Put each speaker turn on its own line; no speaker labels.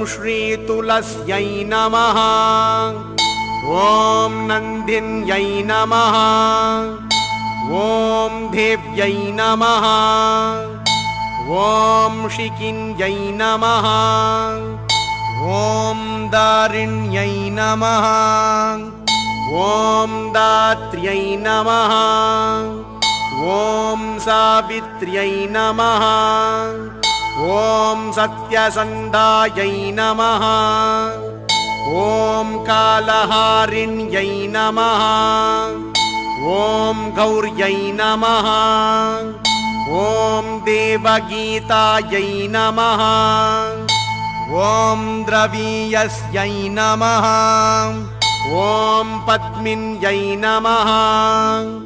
श्रीतुलस्यै नमः। ॐ नन्दिन्यै नमः। ॐ देव्यै नमः। ॐ शिखिन्यै नमः। ॐ दारिण्यै नमः। ॐ दात्र्यै नमः। ॐ सावित्र्यै नमः। ॐ सत्यसन्धायै नमः। ॐ कालहारिण्यै नमः। ॐ गौर्यै नमः। ॐ देवगीतायै नमः। ॐ द्रवीयस्यै नमः। ॐ पद्मिन्यै नमः।